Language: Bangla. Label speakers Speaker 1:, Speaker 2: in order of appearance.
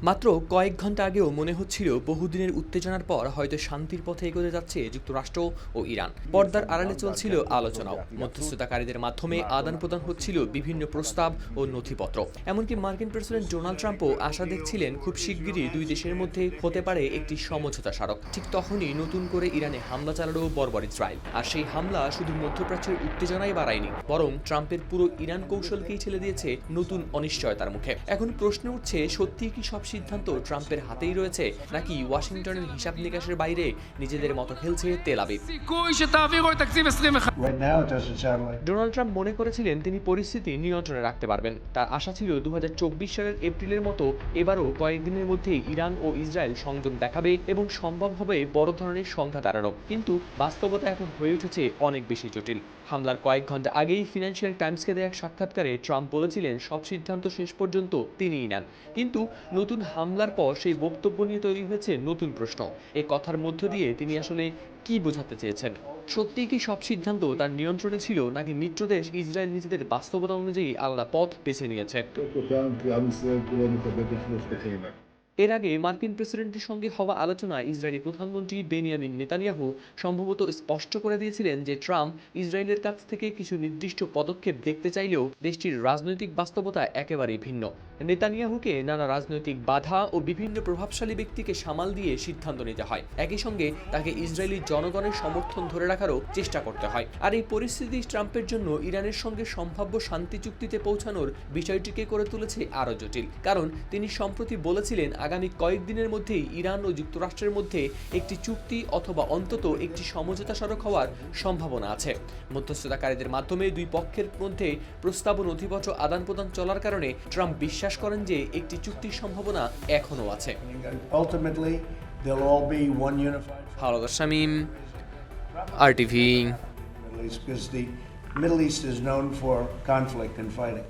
Speaker 1: মাত্র কয়েক ঘন্টা আগেও মনে হচ্ছিল বহুদিনের উত্তেজনার পর হয়তো শান্তির পথে এগোতে যাচ্ছে যুক্তরাষ্ট্র ও ইরান। পর্দার আড়ালে চলছিল আলোচনাও, মধ্যস্থতাকারীদের মাধ্যমে আদান প্রদান হচ্ছিল বিভিন্ন প্রস্তাব ও নথিপত্র। এমনকি মার্কিন প্রেসিডেন্ট ডোনাল্ড ট্রাম্পও আশা দেখছিলেন খুব শিগগিরই দুই দেশের মধ্যে হতে পারে একটি সমঝোতা স্মারক। ঠিক তখনই নতুন করে ইরানে হামলা চালালো বর্বর ইসরায়েল। আর সেই হামলা শুধু মধ্যপ্রাচ্যের উত্তেজনাই বাড়ায়নি, বরং ট্রাম্পের পুরো ইরান কৌশলকেই ঠেলে দিয়েছে নতুন অনিশ্চয়তার মুখে। এখন প্রশ্ন উঠছে, সত্যিই কি সব সিদ্ধান্ত ট্রাম্পের হাতেই রয়েছে, নাকি ওয়াশিংটনের হিসাব নিকাশের বাইরে নিজেদের মতো খেলছে তেল আবিব? ডোনাল্ড ট্রাম্প মনে করেছিলেন তিনি পরিস্থিতি নিয়ন্ত্রণে রাখতে পারবেন। তার আশা ছিল 2024 সালের এপ্রিলের মতো এবারও কয়েকদিনের মধ্যেই ইরান ও ইসরায়েল সংযম দেখাবে এবং সম্ভব হবে বড় ধরনের সংঘাত এড়ানো। কিন্তু বাস্তবতা এখন হয়ে উঠেছে অনেক বেশি জটিল। হামলার কয়েক ঘন্টা আগেই ফিনান্সিয়াল টাইমসকে দেয়া এক সাক্ষাৎকারে ট্রাম্প বলেছিলেন সব সিদ্ধান্ত শেষ পর্যন্ত তিনিই নেন। কিন্তু নতুন হামলার পর সেই বক্তব্য নিয়ে তৈরি হয়েছে নতুন প্রশ্ন। এই কথার মধ্য দিয়ে তিনি আসলে কি বোঝাতে চেয়েছেন? সত্যিই কি সব সিদ্ধান্ত তার নিয়ন্ত্রণে ছিল, নাকি মিত্রদেশ ইসরায়েল নিজেদের বাস্তবতা অনুযায়ী আলাদা পথ বেছে নিয়েছে? এর আগে মার্কিন প্রেসিডেন্টের সঙ্গে হওয়া আলোচনায় ইসরায়েলি প্রধানমন্ত্রী বেনিয়ামিন নেতানিয়াহু সম্ভবত স্পষ্ট করে দিয়েছিলেন যে ট্রাম্প ইসরায়েলের কাছ থেকে কিছু নির্দিষ্ট পদক্ষেপ দেখতে চাইলেও দেশটির রাজনৈতিক বাস্তবতা একেবারেই ভিন্ন। নেতানিয়াহুকে নানা রাজনৈতিক বাধা ও বিভিন্ন প্রভাবশালী ব্যক্তিকে সামাল দিয়ে সিদ্ধান্ত নিতে হয়। একই সঙ্গে তাকে ইসরায়েলি জনগণের সমর্থন ধরে রাখারও চেষ্টা করতে হয়। আর এই পরিস্থিতি ট্রাম্পের জন্য ইরানের সঙ্গে সম্ভাব্য শান্তি চুক্তিতে পৌঁছানোর বিষয়টিকে করে তুলেছে আরও জটিল। কারণ তিনি সম্প্রতি বলেছিলেন আগামী কয়েকদিনের মধ্যেই ইরান ও যুক্তরাষ্ট্রের মধ্যে একটি চুক্তি অথবা অন্তত একটি সমঝোতা স্মারক হওয়ার সম্ভাবনা আছে। মধ্যস্থতাকারীদের মাধ্যমে দুই পক্ষের মধ্যে প্রস্তাব ও নথিপত্র আদান প্রদান চলার কারণে ট্রাম্প বিশ্বাস করেন যে একটি চুক্তির সম্ভাবনা এখনও আছে। Howlader Shamim, RTV।
Speaker 2: Middle East is known for conflict and fighting.